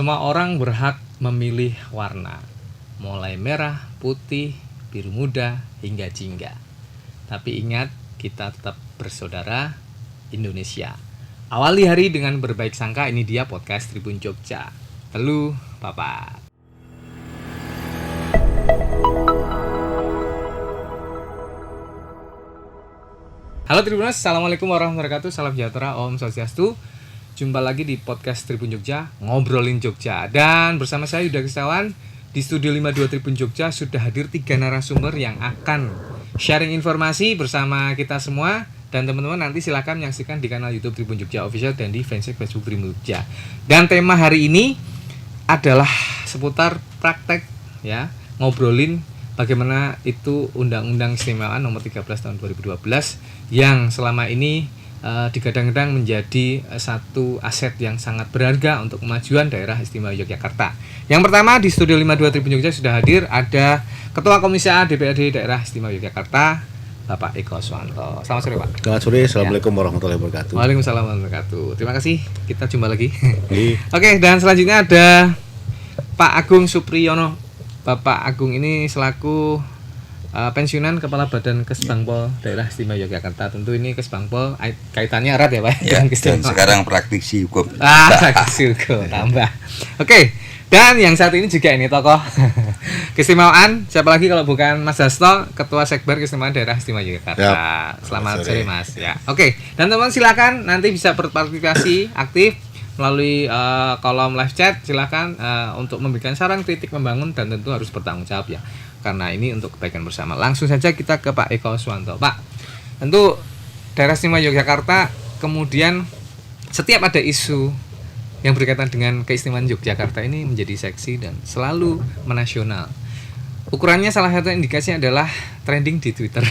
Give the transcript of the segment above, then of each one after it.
Semua orang berhak memilih warna, mulai merah, putih, biru muda, hingga jingga. Tapi ingat, kita tetap bersaudara Indonesia. Awali hari dengan berbaik sangka. Ini dia podcast Tribun Jogja. Halo, Bapak. Halo Tribuners, Assalamualaikum warahmatullahi wabarakatuh. Salam sejahtera, Om Swastiastu. Jumpa lagi di podcast Tribun Jogja, ngobrolin Jogja. Dan bersama saya Yuda Kristawan di Studio 52 Tribun Jogja sudah hadir 3 narasumber yang akan sharing informasi bersama kita semua. Dan teman-teman nanti silakan menyaksikan di kanal YouTube Tribun Jogja Official dan di fanpage Facebook Tribun Jogja. Dan tema hari ini adalah seputar praktek, ya, ngobrolin bagaimana itu Undang-Undang Keistimewaan Nomor 13 Tahun 2012 yang selama ini digadang-gadang menjadi satu aset yang sangat berharga untuk kemajuan daerah istimewa Yogyakarta. Yang pertama di Studio 52 Tribun Jogja sudah hadir ada Ketua Komisi A DPRD Daerah Istimewa Yogyakarta, Bapak Eko Suwanto. Selamat sore, Pak. Selamat sore, Assalamualaikum warahmatullahi wabarakatuh. Waalaikumsalam warahmatullahi wabarakatuh. Terima kasih, kita jumpa lagi. Oke, dan selanjutnya ada Pak Agung Supriyono. Bapak Agung ini selaku pensiunan Kepala Badan Kesbangpol Daerah Istimewa Yogyakarta. Tentu ini Kesbangpol kaitannya erat ya, Pak. Ya, dan sekarang praktisi hukum. Praktisi hukum tambah. Oke. Dan yang saat ini juga ini tokoh keistimewaan, siapa lagi kalau bukan Mas Hasto, Ketua Sekber Keistimewaan Daerah Istimewa Yogyakarta. Yep. Selamat sore, Mas. Ya. Oke. Dan teman-teman silakan nanti bisa berpartisipasi aktif melalui kolom live chat. Silakan untuk memberikan saran, kritik, membangun, dan tentu harus bertanggung jawab ya. Karena ini untuk kebaikan bersama. Langsung saja kita ke Pak Eko Suwanto. Pak, tentu Daerah Istimewa Yogyakarta kemudian setiap ada isu yang berkaitan dengan keistimewaan Yogyakarta ini menjadi seksi dan selalu menasional. Ukurannya salah satu indikasi adalah trending di Twitter.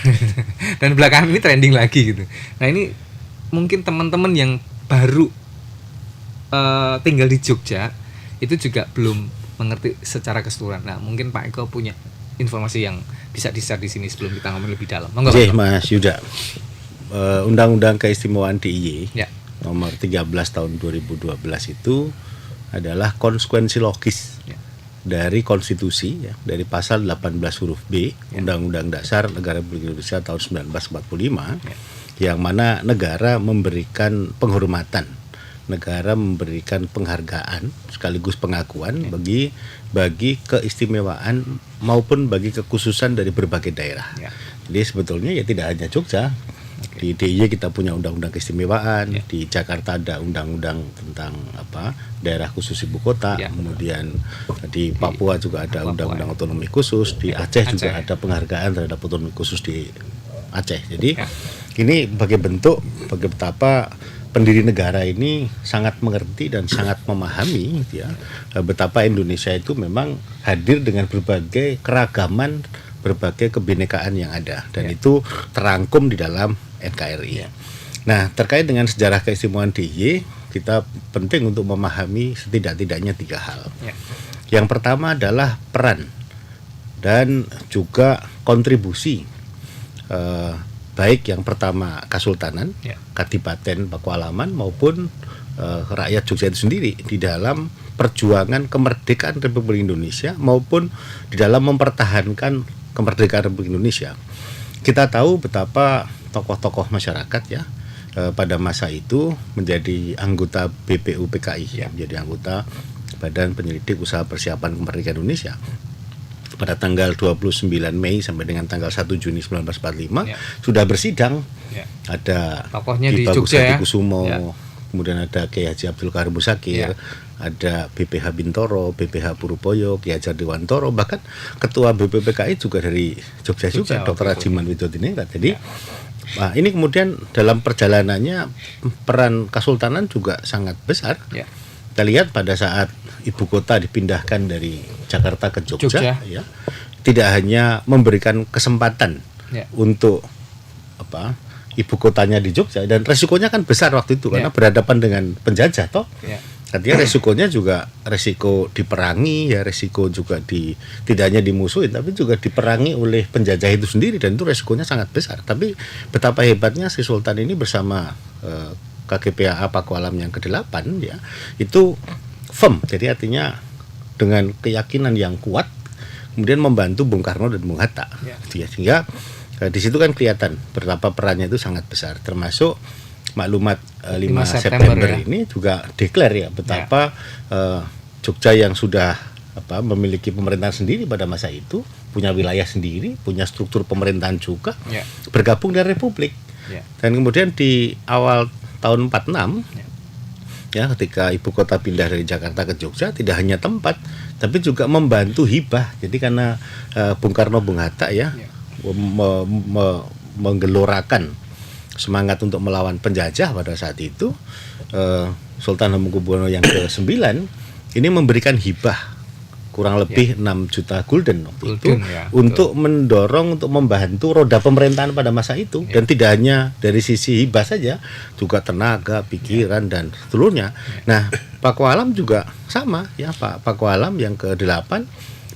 Dan belakangan ini trending lagi gitu. Nah, ini mungkin teman-teman yang baru tinggal di Jogja itu juga belum mengerti secara keseluruhan. Nah, mungkin Pak Eko punya informasi yang bisa di-share di sini sebelum kita ngomong lebih dalam. Oke, Mas Yuda. Undang-Undang Keistimewaan DIY ya. Nomor 13 tahun 2012 itu adalah konsekuensi logis ya, dari konstitusi ya, dari pasal 18 huruf B ya, Undang-Undang Dasar Negara Republik Indonesia tahun 1945 ya, yang mana negara memberikan penghormatan, negara memberikan penghargaan sekaligus pengakuan ya, bagi keistimewaan maupun bagi kekhususan dari berbagai daerah. Ya. Jadi sebetulnya ya tidak hanya Jogja. Di DIY kita punya undang-undang keistimewaan, ya, di Jakarta ada undang-undang tentang daerah khusus ibu kota, ya, kemudian di Papua juga ada undang-undang otonomi khusus, di Aceh juga ada penghargaan terhadap otonomi khusus di Aceh. Jadi ya, ini sebagai bentuk betapa pendiri negara ini sangat mengerti dan sangat memahami ya, betapa Indonesia itu memang hadir dengan berbagai keragaman, berbagai kebinekaan yang ada, dan ya, itu terangkum di dalam NKRI. Ya. Nah, terkait dengan sejarah keistimewaan DIY, kita penting untuk memahami setidak-tidaknya 3 hal. Ya. Yang pertama adalah peran dan juga kontribusi baik yang pertama Kasultanan, ya, Kadipaten Pakualaman maupun rakyat Jogja itu sendiri di dalam perjuangan kemerdekaan Republik Indonesia maupun di dalam mempertahankan kemerdekaan Republik Indonesia. Kita tahu betapa tokoh-tokoh masyarakat ya pada masa itu menjadi anggota BPUPKI, ya, menjadi anggota Badan Penyelidik Usaha Persiapan Kemerdekaan Indonesia. Pada tanggal 29 Mei sampai dengan tanggal 1 Juni 1945 ya, sudah bersidang. Ya. Ada tokohnya di Jogja ya. Kusumo, ya, kemudian ada Kiai Haji Abdul Karim Musakir, ya, ada BPH Bintoro, BPH Purwoboyo, Ki Hajar Dewantoro, bahkan ketua BPUPKI juga dari Jogja juga, Dr. Ajiman Widodiningrat. Jadi nah, ini kemudian dalam perjalanannya peran Kasultanan juga sangat besar. Ya. Kita lihat pada saat ibu kota dipindahkan dari Jakarta ke Jogja. Ya, tidak hanya memberikan kesempatan ya, untuk ibu kotanya di Jogja, dan resikonya kan besar waktu itu, ya, karena berhadapan dengan penjajah toh. Ya. Artinya resikonya juga resiko diperangi ya, resiko juga tidak hanya dimusuhin tapi juga diperangi oleh penjajah itu sendiri, dan itu resikonya sangat besar. Tapi betapa hebatnya si Sultan ini bersama KGPAA Pakualam yang ke-8 ya, itu firm. Jadi artinya dengan keyakinan yang kuat kemudian membantu Bung Karno dan Bung Hatta. Ya. Gitu ya. Sehingga di situ kan kelihatan betapa perannya itu sangat besar, termasuk maklumat 5 September ya. ini juga declare ya betapa Jogja yang sudah memiliki pemerintahan sendiri pada masa itu, punya wilayah sendiri, punya struktur pemerintahan juga, bergabung dengan Republik. Dan kemudian di awal tahun 46 ya, ketika ibu kota pindah dari Jakarta ke Jogja, tidak hanya tempat tapi juga membantu hibah. Jadi karena Bung Karno Bung Hatta ya menggelorakan semangat untuk melawan penjajah pada saat itu, Sultan Hamengkubuwono yang ke-9 ini memberikan hibah kurang lebih 6 juta gulden waktu itu untuk mendorong, untuk membantu roda pemerintahan pada masa itu. Dan tidak hanya dari sisi hibah saja, juga tenaga, pikiran dan seluruhnya. Nah, Paku Alam juga sama ya, Paku Alam yang ke-8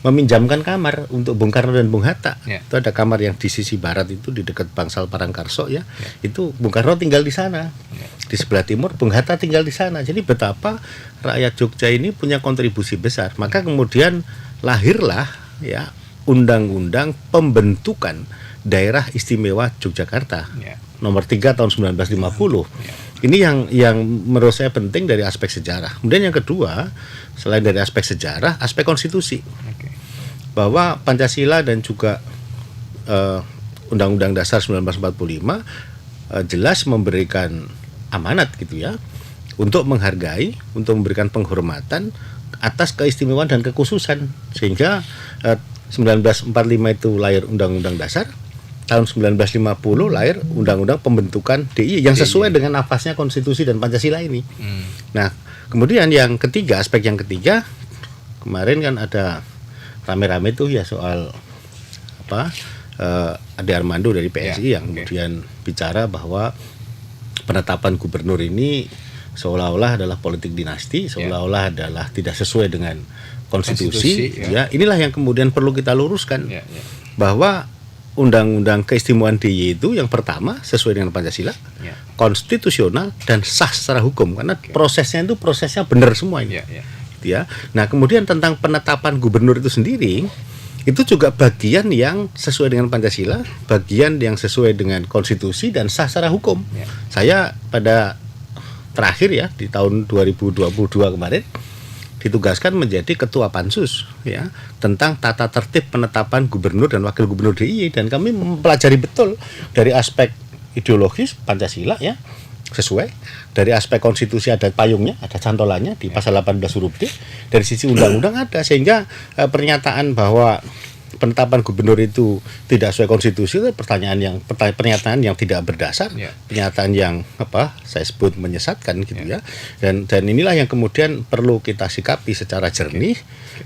meminjamkan kamar untuk Bung Karno dan Bung Hatta. Itu ada kamar yang di sisi barat itu di dekat Bangsal Parangkarso ya. Itu Bung Karno tinggal di sana. Di sebelah timur Bung Hatta tinggal di sana. Jadi betapa rakyat Jogja ini punya kontribusi besar. Maka kemudian lahirlah ya undang-undang pembentukan Daerah Istimewa Yogyakarta nomor 3 tahun 1950. Ini yang menurut saya penting dari aspek sejarah. Kemudian yang kedua, selain dari aspek sejarah, aspek konstitusi. Bahwa Pancasila dan juga Undang-Undang Dasar 1945 jelas memberikan amanat gitu ya, untuk menghargai, untuk memberikan penghormatan atas keistimewaan dan kekhususan. Sehingga 1945 itu lahir Undang-Undang Dasar, tahun 1950 lahir Undang-Undang Pembentukan DIY yang sesuai dengan nafasnya konstitusi dan Pancasila ini. Nah, kemudian yang ketiga, aspek yang ketiga, kemarin kan ada rame-rame tuh ya soal Ade Armando dari PSI yang kemudian bicara bahwa penetapan gubernur ini seolah-olah adalah politik dinasti, seolah-olah adalah tidak sesuai dengan konstitusi ya. Inilah yang kemudian perlu kita luruskan, bahwa Undang-Undang Keistimewaan DIY itu yang pertama sesuai dengan Pancasila, konstitusional dan sah secara hukum, karena prosesnya itu prosesnya benar semua ini. Ya. Nah, kemudian tentang penetapan gubernur itu sendiri, itu juga bagian yang sesuai dengan Pancasila, bagian yang sesuai dengan konstitusi dan sah secara hukum. Saya pada terakhir ya di tahun 2022 kemarin ditugaskan menjadi ketua pansus ya tentang tata tertib penetapan gubernur dan wakil gubernur DIY, dan kami mempelajari betul dari aspek ideologis Pancasila ya, sesuai, dari aspek konstitusi ada payungnya, ada cantolannya di pasal 18 huruf D, dari sisi undang-undang ada, sehingga pernyataan bahwa penetapan gubernur itu tidak sesuai konstitusi itu pernyataan yang tidak berdasar, pernyataan yang saya sebut menyesatkan gitu ya. Dan inilah yang kemudian perlu kita sikapi secara jernih,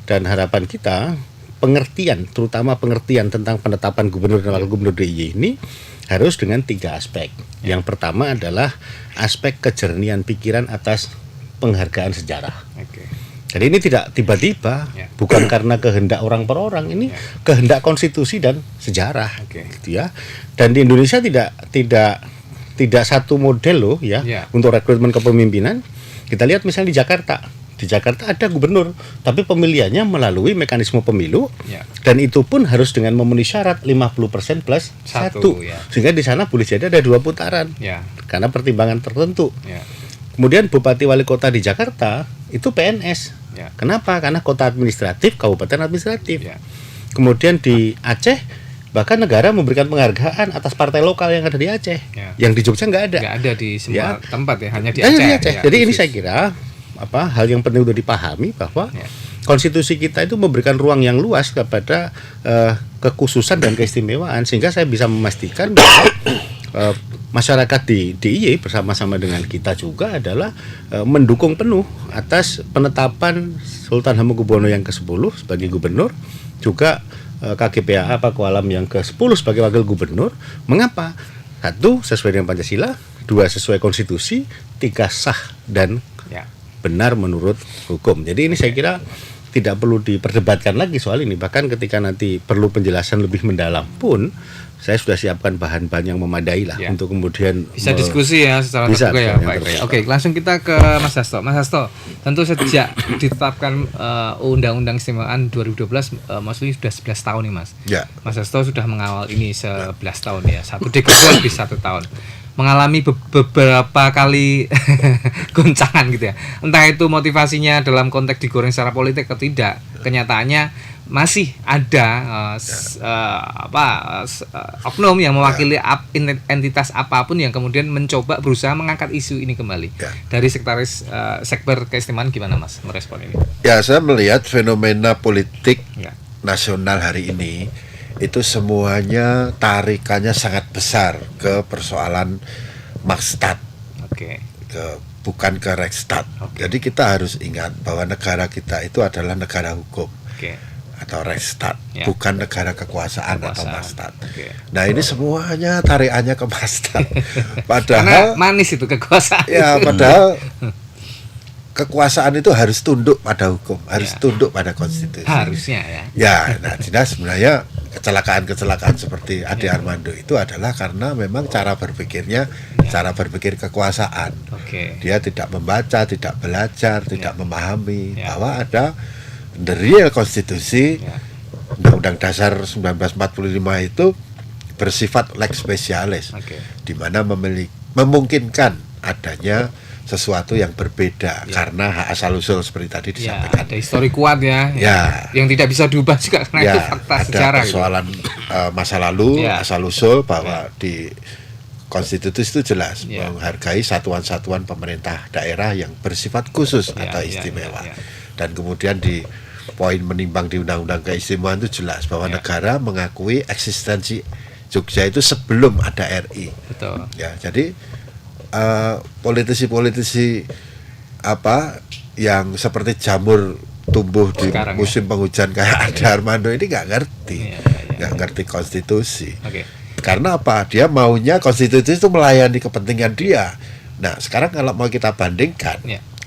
dan harapan kita pengertian, terutama pengertian tentang penetapan gubernur dan wakil gubernur DIY ini harus dengan 3 aspek. Yang pertama adalah aspek kejernihan pikiran atas penghargaan sejarah. Jadi ini tidak tiba-tiba, bukan karena kehendak orang per orang, ini kehendak konstitusi dan sejarah, gitu ya. Dan di Indonesia tidak satu model loh ya untuk rekrutmen kepemimpinan. Kita lihat misalnya di Jakarta. Di Jakarta ada gubernur, tapi pemilihannya melalui mekanisme pemilu, dan itu pun harus dengan memenuhi syarat 50% plus 1. Sehingga di sana boleh jadi ada 2 putaran, karena pertimbangan tertentu. Kemudian Bupati Wali Kota di Jakarta itu PNS. Kenapa? Karena kota administratif, kabupaten administratif. Kemudian di Aceh, bahkan negara memberikan penghargaan atas partai lokal yang ada di Aceh. Yang di Jogja nggak ada. Nggak ada di semua tempat ya, hanya di Aceh. Jadi ini saya kira hal yang penting untuk dipahami, bahwa konstitusi kita itu memberikan ruang yang luas kepada kekhususan dan keistimewaan, sehingga saya bisa memastikan bahwa masyarakat di DIY bersama-sama dengan kita juga adalah mendukung penuh atas penetapan Sultan Hamengkubuwono yang ke-10 sebagai gubernur, juga KGPAA Paku Alam yang ke-10 sebagai wakil gubernur. Mengapa? 1, sesuai dengan Pancasila, 2, sesuai konstitusi, 3, sah dan benar menurut hukum. Jadi ini saya kira tidak perlu diperdebatkan lagi soal ini. Bahkan ketika nanti perlu penjelasan lebih mendalam pun, saya sudah siapkan bahan-bahan yang memadai lah untuk kemudian bisa diskusi ya secara terbuka ya Pak Eko. Oke, langsung kita ke Mas Hasto. Mas Hasto, tentu sejak ditetapkan Undang-Undang Keistimewaan 2012, maksudnya sudah 11 tahun nih Mas. Ya. Mas Hasto sudah mengawal ini 11 tahun ya, 1 dekade lebih 1 tahun. Mengalami beberapa kali goncangan gitu ya. Entah itu motivasinya dalam konteks digoreng secara politik atau tidak. Kenyataannya masih ada oknum yang mewakili entitas apapun yang kemudian mencoba berusaha mengangkat isu ini kembali. Dari sekretaris Sekber Keistimewaan gimana Mas merespon ini? Ya, saya melihat fenomena politik nasional hari ini itu semuanya tarikannya sangat besar ke persoalan Makstat, bukan ke Rekstat. Jadi kita harus ingat bahwa negara kita itu adalah negara hukum atau Rekstat, bukan negara kekuasaan atau Makstat. Nah ini semuanya tarikannya ke Makstat. Padahal karena manis itu kekuasaan. Ya, padahal kekuasaan itu harus tunduk pada hukum, harus tunduk pada konstitusi. Harusnya ya. Ya, nah jelas sebenarnya kecelakaan seperti Ade Armando itu adalah karena memang cara berpikirnya cara berpikir kekuasaan. Dia tidak membaca, tidak belajar, tidak memahami bahwa ada the real konstitusi Undang-Undang Dasar 1945 itu bersifat lex specialis, di mana memungkinkan adanya sesuatu yang berbeda karena hak asal usul seperti tadi disampaikan. Ada histori kuat yang tidak bisa diubah juga karena itu fakta sejarah. Ada persoalan masa lalu, asal usul bahwa di konstitusi itu jelas menghargai satuan-satuan pemerintah daerah yang bersifat khusus atau istimewa. Dan kemudian di poin menimbang di Undang-Undang Keistimewaan itu jelas bahwa negara mengakui eksistensi Jogja itu sebelum ada RI. Betul. Ya, jadi politisi-politisi yang seperti jamur tumbuh di musim penghujan kayak Ade Armando ini nggak ngerti konstitusi. Karena apa? Dia maunya konstitusi itu melayani kepentingan dia. Nah, sekarang kalau mau kita bandingkan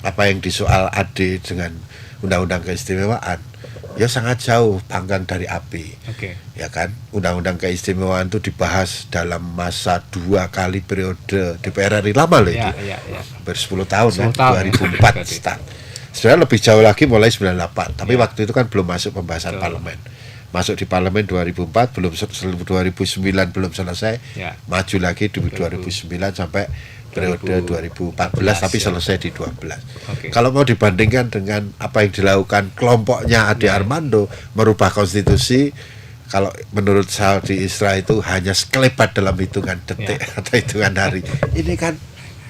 apa yang disoal Ade dengan Undang-Undang Keistimewaan, ya sangat jauh panggang dari api. Ya kan, Undang-Undang Keistimewaan itu dibahas dalam masa 2 kali periode DPR RI lama loh itu. Hampir 10 tahun 2004 start. Sebenarnya lebih jauh lagi mulai 98, tapi waktu itu kan belum masuk pembahasan parlemen. Masuk di parlemen 2004, 2009 belum selesai. Maju lagi di 2009 sampai periode 2014 tapi selesai di 12. Kalau mau dibandingkan dengan apa yang dilakukan kelompoknya Ade Armando merubah konstitusi, kalau menurut Saldi Isra itu hanya sekelebat dalam hitungan detik atau hitungan hari. Ini kan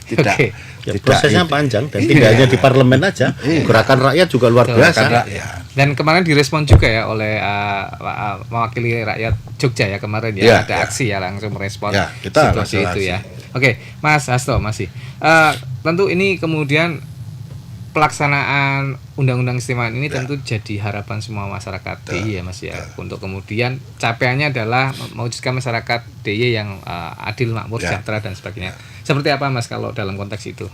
tidak prosesnya panjang dan tidak hanya di parlemen aja, gerakan rakyat juga luar biasa. Dan kemarin direspon juga ya oleh mewakili rakyat Jogja ya kemarin ada aksi langsung merespon situasi itu ya. Oke, Mas Hasto masih. Tentu ini kemudian pelaksanaan Undang-Undang Keistimewaan ini tentu jadi harapan semua masyarakat DIY ya Mas ya. Untuk kemudian capaiannya adalah mewujudkan masyarakat DIY yang adil, makmur, sejahtera dan sebagainya. Seperti apa Mas kalau dalam konteks itu?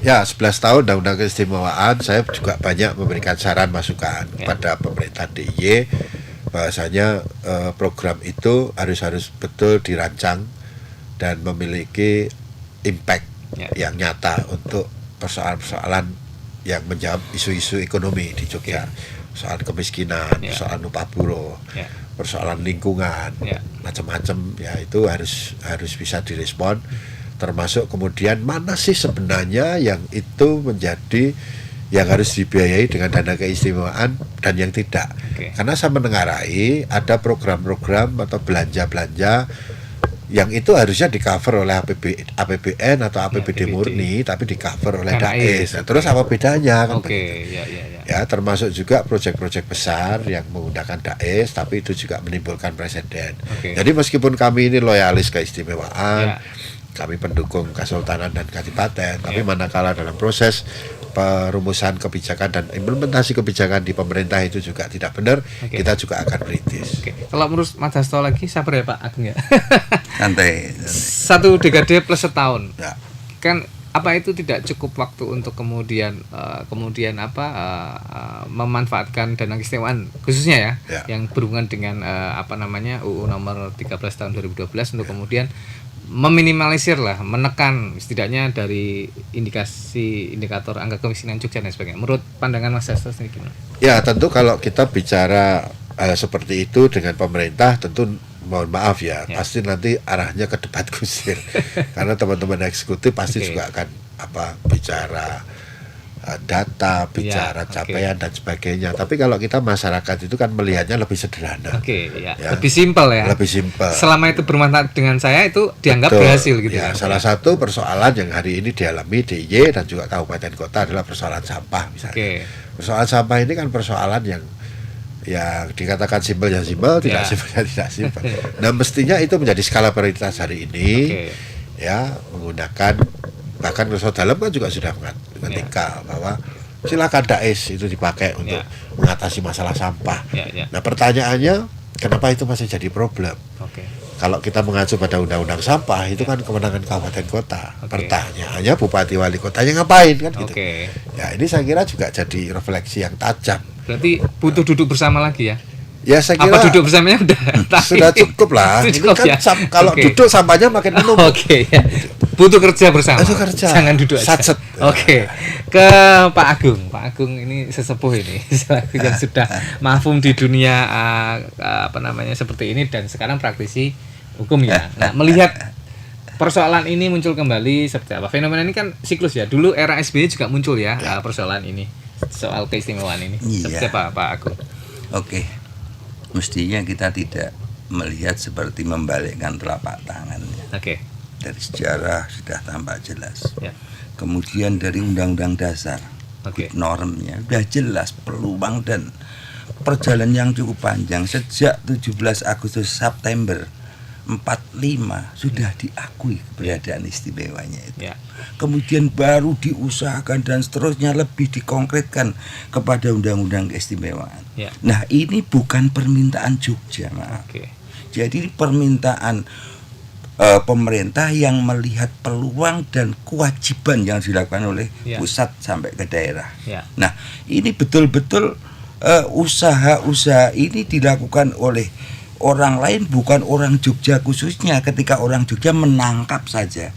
Ya, 11 tahun Undang-Undang Keistimewaan saya juga banyak memberikan saran masukan kepada pemerintah DIY bahwasanya program itu harus betul dirancang dan memiliki impact yang nyata untuk persoalan-persoalan yang menjawab isu-isu ekonomi di Jogja, soal kemiskinan, persoalan upah buruh, persoalan lingkungan, macam-macam ya, itu harus bisa direspon. Termasuk kemudian mana sih sebenarnya yang itu menjadi yang harus dibiayai dengan dana keistimewaan dan yang tidak. Karena saya menengarai ada program-program atau belanja-belanja yang itu harusnya di-cover oleh APBN atau APBD murni, tapi di-cover oleh DAES. Nah, terus apa bedanya kan begitu. Ya, termasuk juga proyek-proyek besar yang menggunakan DAES, tapi itu juga menimbulkan presiden. Jadi meskipun kami ini loyalis keistimewaan, kami pendukung Kesultanan dan Kadipaten, tapi manakala dalam proses perumusan kebijakan dan implementasi kebijakan di pemerintah itu juga tidak benar, kita juga akan kritis. Kalau menurut Mas Hasto lagi, sabar ya Pak Agung ya. Santai. 1 dekade plus setahun. Kan apa itu tidak cukup waktu untuk kemudian memanfaatkan dana keistimewaan khususnya Ya. yang berhubungan dengan UU nomor 13 tahun 2012 untuk kemudian meminimalisir lah, menekan setidaknya dari indikator angka kemiskinan Jogja dan sebagainya. Menurut pandangan Mas Hasto sendiri gimana? Ya, tentu kalau kita bicara seperti itu dengan pemerintah, tentu mohon maaf ya, pasti nanti arahnya ke debat kusir. Karena teman-teman eksekutif pasti juga akan bicara data, bicara capaian dan sebagainya. Tapi kalau kita masyarakat itu kan melihatnya lebih sederhana. Ya. Lebih simpel ya. Lebih simpel. Selama itu bermanfaat dengan saya itu dianggap Betul. berhasil gitu ya. Salah satu persoalan yang hari ini dialami DIY dan juga kabupaten kota adalah persoalan sampah misalnya. Persoalan sampah ini kan persoalan yang dikatakan simpel ya simpel, tidak simpel ya tidak simpel. Nah, mestinya itu menjadi skala prioritas hari ini, ya, menggunakan, bahkan Resor Dalam kan juga sudah mengetika bahwa silakan DAES itu dipakai untuk mengatasi masalah sampah. Nah, pertanyaannya, kenapa itu masih jadi problem? Kalau kita mengacu pada undang-undang sampah itu kan kewenangan kabupaten kota. Pertanyaannya bupati wali kotanya ngapain kan gitu. Ya, ini saya kira juga jadi refleksi yang tajam. Berarti butuh duduk bersama lagi ya? Ya, saya kira duduk bersamanya sudah cukup lah. Ini kan kalau duduk sampahnya makin penuh. Butuh kerja bersama. Jangan duduk aja. Satset. Ke Pak Agung. Pak Agung ini sesepuh ini yang sudah mafhum di dunia seperti ini dan sekarang praktisi hukum ya. Nah, melihat persoalan ini muncul kembali seperti apa? Fenomena ini kan siklus ya. Dulu era SBY juga muncul ya, persoalan ini. Soal keistimewaan ini. Seperti apa Pak Agung? Mestinya kita tidak melihat seperti membalikkan telapak tangannya. Dari sejarah sudah tampak jelas. Kemudian dari Undang-Undang Dasar, normnya sudah jelas, peluang dan perjalanan yang cukup panjang sejak 17 Agustus September 45 sudah diakui keberadaan istimewanya itu. Kemudian baru diusahakan dan seterusnya lebih dikonkretkan kepada undang-undang keistimewaan. Nah, ini bukan permintaan Jogja, maaf. Jadi permintaan pemerintah yang melihat peluang dan kewajiban yang dilakukan oleh pusat sampai ke daerah. Nah, ini betul-betul usaha-usaha ini dilakukan oleh orang lain, bukan orang Jogja khususnya. Ketika orang Jogja menangkap saja.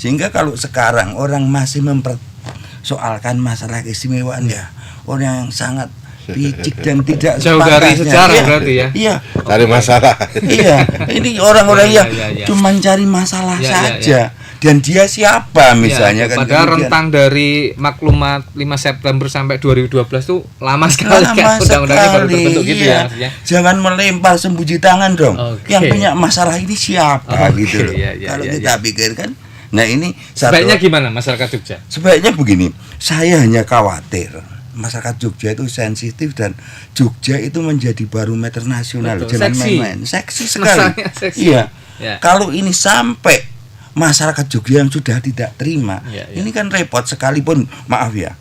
Sehingga kalau sekarang orang masih mempersoalkan masalah keistimewaan, ya orang yang sangat picik dan tidak jauh dari sejarah berarti ya. Iya. Cari masalah. Iya. Ini orang-orang yang cuma cari masalah saja. Dan dia siapa misalnya kan? Padahal rentang dari maklumat 5 September sampai 2012 tuh lama sekali kan undang-undangnya baru terbentuk gitu ya. Jangan melempar sembunyi tangan dong. Yang punya masalah ini siapa gitu loh. Kalau kita pikirkan, nah ini sebaiknya gimana masyarakat Jogja? Sebaiknya begini, saya hanya khawatir masyarakat Jogja itu sensitif dan Jogja itu menjadi barometer nasional. Jangan main-main. Seksi sekali. Iya. Kalau ini sampai masyarakat Jogja yang sudah tidak terima, ini kan repot. Sekalipun maaf ya,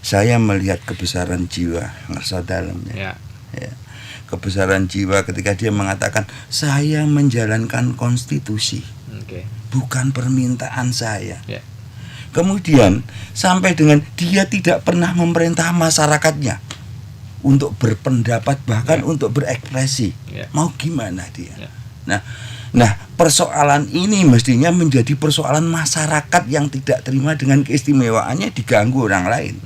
saya melihat kebesaran jiwa Resor Dalamnya, kebesaran jiwa ketika dia mengatakan saya menjalankan konstitusi, bukan permintaan saya. Kemudian sampai dengan dia tidak pernah memerintah masyarakatnya untuk berpendapat, bahkan untuk berekspresi. Mau gimana dia? Nah, persoalan ini mestinya menjadi persoalan masyarakat yang tidak terima dengan keistimewaannya diganggu orang lain.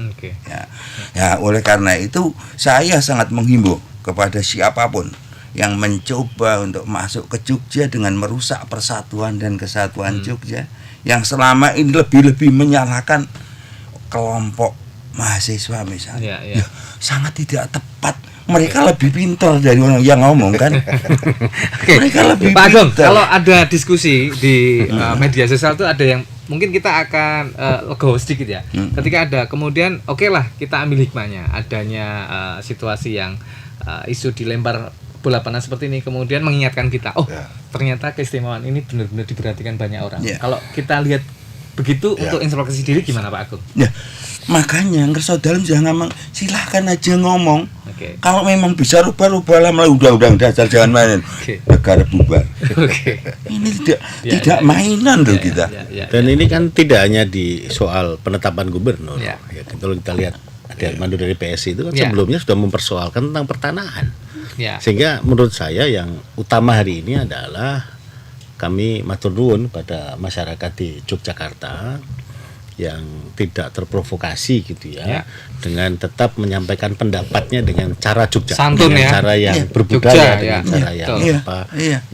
Ya, oleh karena itu saya sangat menghimbau kepada siapapun yang mencoba untuk masuk ke Jogja dengan merusak persatuan dan kesatuan Jogja, yang selama ini lebih-lebih menyalahkan kelompok mahasiswa misalnya. Sangat tidak tepat. Mereka lebih pintar dari orang yang ngomong kan. Mereka lebih Pak Agung, kalau ada diskusi di media sosial itu ada yang mungkin kita akan legowo sedikit ya. Ketika ada kemudian lah kita ambil hikmahnya adanya situasi yang isu dilempar bola panas seperti ini, kemudian mengingatkan kita, ternyata keistimewaan ini benar-benar diperhatikan banyak orang. Kalau kita lihat begitu untuk introspeksi diri gimana Pak Agung? Ya, makanya ngerso dalam jangan ngomong, silahkan aja ngomong. Kalau memang bisa rubah-rubah lah melalui undang-undang dasar, jangan mainin negara bubar. Ini tidak mainan loh kita. Dan ini kan tidak hanya di soal penetapan gubernur. Ya, kalau kita lihat Ade Armando dari PSI itu kan sebelumnya sudah mempersoalkan tentang pertanahan. Sehingga menurut saya yang utama hari ini adalah kami matur nuwun pada masyarakat di Yogyakarta yang tidak terprovokasi gitu ya, dengan tetap menyampaikan pendapatnya dengan cara Jogja, santun dengan cara yang berbudaya, dengan cara yang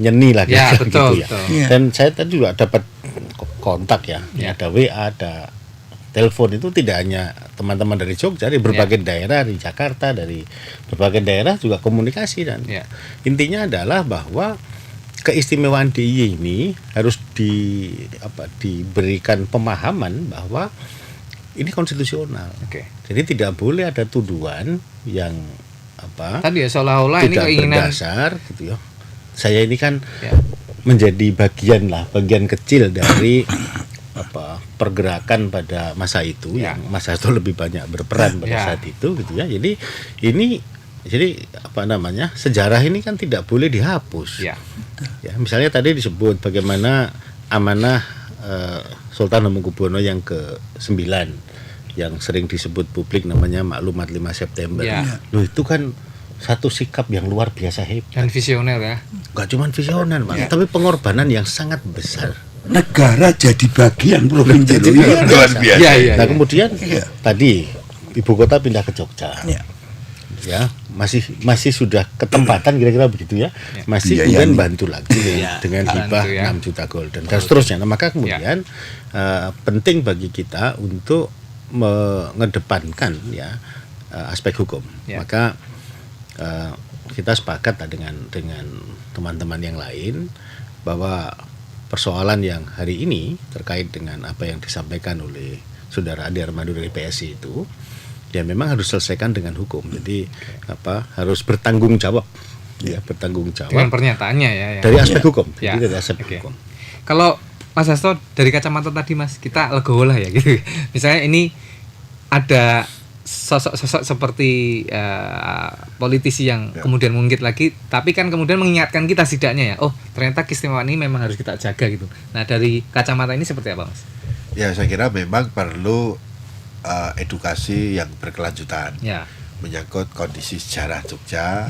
nyeni lah gitu ya. Dan saya tadi juga dapat kontak ya, ada WA, ada telepon, itu tidak hanya teman-teman dari Jogja, dari berbagai daerah, di Jakarta, dari berbagai daerah juga komunikasi. Dan intinya adalah bahwa keistimewaan DIY ini harus diberikan pemahaman bahwa ini konstitusional. Jadi tidak boleh ada tuduhan yang tadi ya seolah-olah tidak ini keinginan berdasar gitu ya. Saya ini kan menjadi bagian kecil dari pergerakan pada masa itu yang Mas Hasto lebih banyak berperan pada saat itu gitu ya. Jadi sejarah ini kan tidak boleh dihapus. Ya, misalnya tadi disebut bagaimana amanah Sultan Hamengkubuwono yang ke-9 yang sering disebut publik namanya Maklumat 5 September. Loh, itu kan satu sikap yang luar biasa hebat dan visioner ya. Gak cuma visioner, tapi pengorbanan yang sangat besar. Negara jadi bagian provinsi luar biasa. Nah, kemudian tadi ibu kota pindah ke Jogja. Ya, masih sudah ketempatan kira-kira begitu ya. Masih kemudian bantu lagi dengan hibah 6 juta golden dan seterusnya. Nah, maka kemudian penting bagi kita untuk mengedepankan aspek hukum. Maka kita sepakat dengan teman-teman yang lain bahwa persoalan yang hari ini terkait dengan apa yang disampaikan oleh Saudara Ade Armando dari PSI itu ya memang harus selesaikan dengan hukum. Jadi harus bertanggung jawab, bertanggung jawab dengan pernyataannya dari aspek hukum. Jadi dari aspek hukum. Kalau Mas Hasto dari kacamata tadi Mas, kita legowo lah ya gitu. Misalnya ini ada sosok-sosok seperti politisi yang kemudian mengungkit lagi, tapi kan kemudian mengingatkan kita setidaknya ternyata keistimewaan ini memang harus kita jaga gitu. Nah, dari kacamata ini seperti apa Mas? Ya, saya kira memang perlu edukasi yang berkelanjutan menyangkut kondisi sejarah Jogja,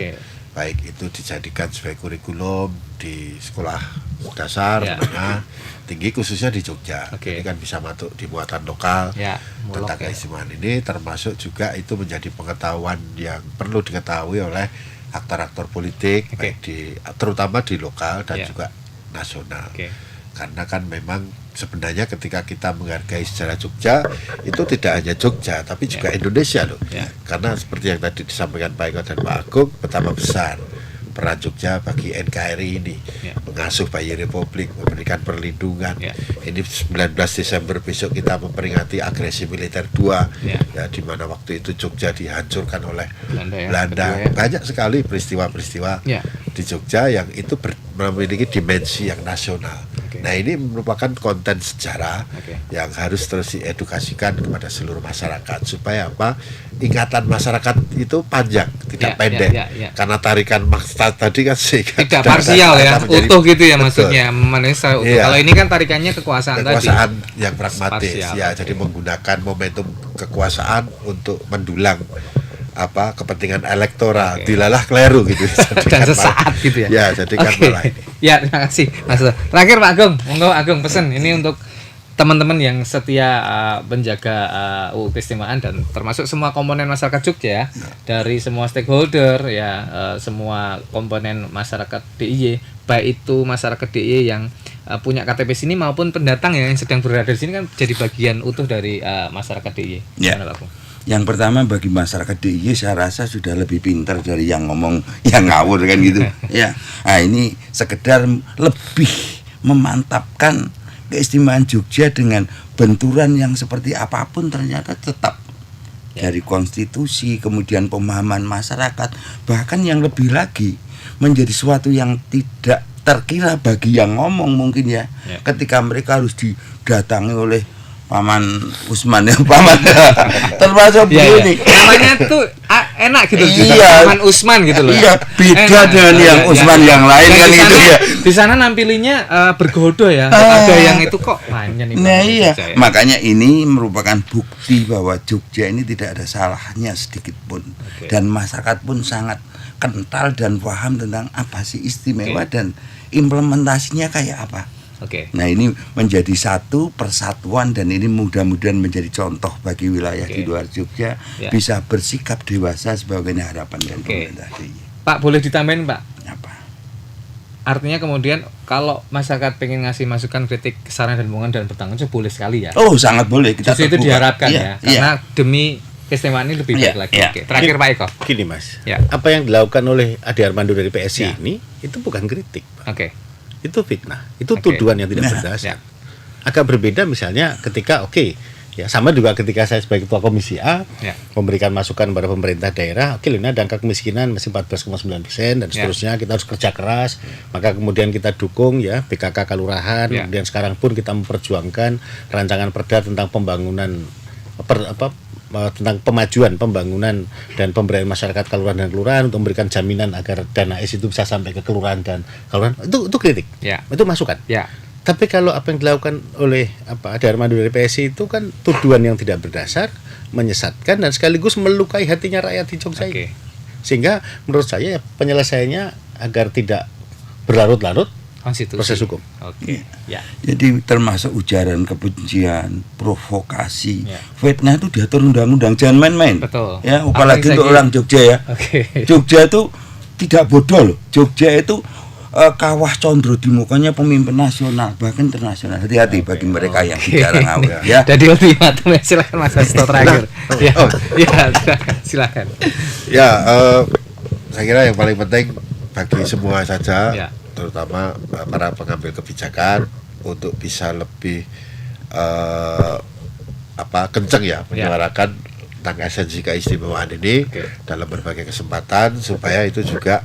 baik itu dijadikan sebagai kurikulum di sekolah dasar, menengah, tinggi khususnya di Jogja. Jadi kan bisa masuk di muatan lokal tentang keistimewaan ini, termasuk juga itu menjadi pengetahuan yang perlu diketahui oleh aktor-aktor politik, baik terutama di lokal dan juga nasional. Karena kan memang sebenarnya ketika kita menghargai sejarah Jogja, itu tidak hanya Jogja tapi juga Indonesia loh. Karena seperti yang tadi disampaikan Pak Eko dan Pak Agung, betapa besar peran Jogja bagi NKRI ini, mengasuh bayi Republik, memberikan perlindungan. Ini 19 Desember besok kita memperingati agresi militer 2 di mana waktu itu Jogja dihancurkan oleh Belanda. Banyak sekali peristiwa-peristiwa di Jogja yang itu memiliki dimensi yang nasional. Nah, ini merupakan konten sejarah yang harus terus diedukasikan kepada seluruh masyarakat supaya ingatan masyarakat itu panjang, tidak pendek. Karena tarikan maksa tadi kan tidak parsial utuh gitu ya, maksudnya manusia utuh. Kalau ini kan tarikannya kekuasaan tadi. Yang pragmatis jadi menggunakan momentum kekuasaan untuk mendulang kepentingan elektoral, dilalah keliru gitu. Dan sesaat gitu ya. Jadikan malah ini. Ya, terima kasih Mas. Terakhir Pak Agung, monggo Agung pesen ini untuk teman-teman yang setia menjaga UU Keistimewaan dan termasuk semua komponen masyarakat Jogja dari semua stakeholder semua komponen masyarakat DIY, baik itu masyarakat DIY yang punya KTP sini maupun pendatang yang sedang berada di sini kan jadi bagian utuh dari masyarakat DIY. Gimana Pak Agung? Yang pertama, bagi masyarakat DIY saya rasa sudah lebih pintar dari yang ngomong yang ngawur kan gitu. Nah, ini sekedar lebih memantapkan keistimewaan Jogja dengan benturan yang seperti apapun ternyata tetap dari konstitusi, kemudian pemahaman masyarakat, bahkan yang lebih lagi menjadi suatu yang tidak terkira bagi yang ngomong mungkin ketika mereka harus didatangi oleh Paman Usman ya, paman termasuk beliau nih. Namanya tuh enak gitu. Iya. Paman Usman gitu loh. Iya, beda dengan yang Usman yang lain kan gitu ya. Di sana nampilinnya bergodo ya. Ada yang itu kok panjang nih. Nah iya, makanya ini merupakan bukti bahwa Jogja ini tidak ada salahnya sedikit pun. Dan masyarakat pun sangat kental dan paham tentang apa sih istimewa dan implementasinya kayak apa. Nah ini menjadi satu persatuan dan ini mudah-mudahan menjadi contoh bagi wilayah di luar Jogja bisa bersikap dewasa sebagaimana harapan dari pemerintah. Pak, boleh ditambahin Pak? Apa? Artinya kemudian kalau masyarakat pengen ngasih masukan, kritik, saran dan dukungan dan bertanggung jawab boleh sekali ya. Oh sangat boleh. Kita itu diharapkan ya, karena demi keistimewaan ini lebih baik lagi. Terakhir Pak Eko. Gini Mas, apa yang dilakukan oleh Ade Armando dari PSI ini itu bukan kritik, Pak. Itu fitnah, itu tuduhan yang tidak berdasar. Agak berbeda misalnya ketika sama juga ketika saya sebagai ketua komisi A memberikan masukan kepada pemerintah daerah, ini ada angka kemiskinan masih 14,9% dan seterusnya, kita harus kerja keras, maka kemudian kita dukung PKK Kalurahan, kemudian sekarang pun kita memperjuangkan rancangan perda tentang pembangunan tentang pemajuan pembangunan dan pemberdayaan masyarakat kelurahan dan kelurahan untuk memberikan jaminan agar dana itu bisa sampai ke kelurahan dan kelurahan, itu kritik, itu masukan. Tapi kalau apa yang dilakukan oleh Ade Armando dari PSI itu kan tuduhan yang tidak berdasar, menyesatkan dan sekaligus melukai hatinya rakyat di Jogja ini. Sehingga menurut saya penyelesaiannya agar tidak berlarut-larut proses hukum. Jadi termasuk ujaran kebencian, provokasi, fitnah itu diatur undang-undang, jangan main-main. Betul. Ya, apalagi untuk orang Jogja ya. Jogja itu tidak bodoh loh. Jogja itu kawah condro di mukanya pemimpin nasional bahkan internasional. Hati-hati bagi mereka yang bicara ngawur ya. Jadi ultimatum, silakan Mas Hasto terakhir. Silakan. Saya kira yang paling penting bagi semua saja, terutama para pengambil kebijakan untuk bisa lebih kenceng menyuarakan tentang esensi keistimewaan ini dalam berbagai kesempatan supaya itu juga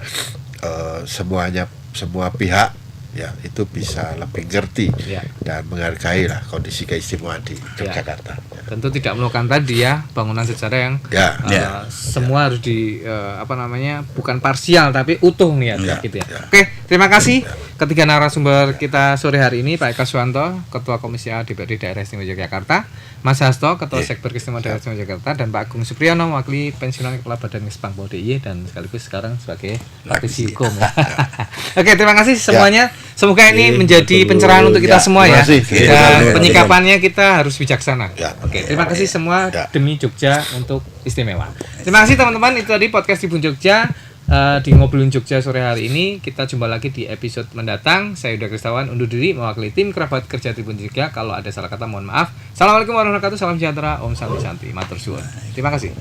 semua pihak itu bisa lebih ngerti dan menghargai kondisi keistimewaan di Yogyakarta. Tentu tidak melakukan tadi bangunan sejarah yang semua harus bukan parsial tapi utuh nih gitu ya. Oke, terima kasih ketiga narasumber kita sore hari ini, Pak Eko Suwanto, Ketua Komisi A DPRD Daerah Istimewa Yogyakarta, Mas Hasto, Ketua Sekber Keistimewaan Daerah Istimewa Yogyakarta, dan Pak Agung Supriyono, mewakili pensiunan Kepala Badan Kesbang DIY dan sekaligus sekarang sebagai praktisi hukum. Oke, terima kasih semuanya. Semoga ini menjadi pencerahan untuk kita semua ya. Dan penyikapannya kita harus bijaksana. Oke, terima kasih semua demi Jogja untuk istimewa. Terima kasih teman-teman, itu tadi podcast Tribun Jogja. Di Ngobrolin Jogja sore hari ini, kita jumpa lagi di episode mendatang. Saya Yuda Kristawan undur diri mewakili tim kerabat kerja Tribun Jogja. Kalau ada salah kata mohon maaf. Assalamualaikum warahmatullahi wabarakatuh. Salam sejahtera, Om Santi Santi, matur suwun. Terima kasih.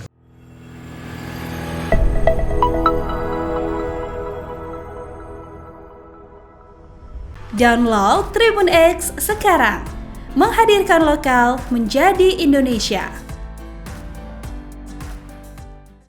Download Tribun X sekarang, menghadirkan lokal menjadi Indonesia.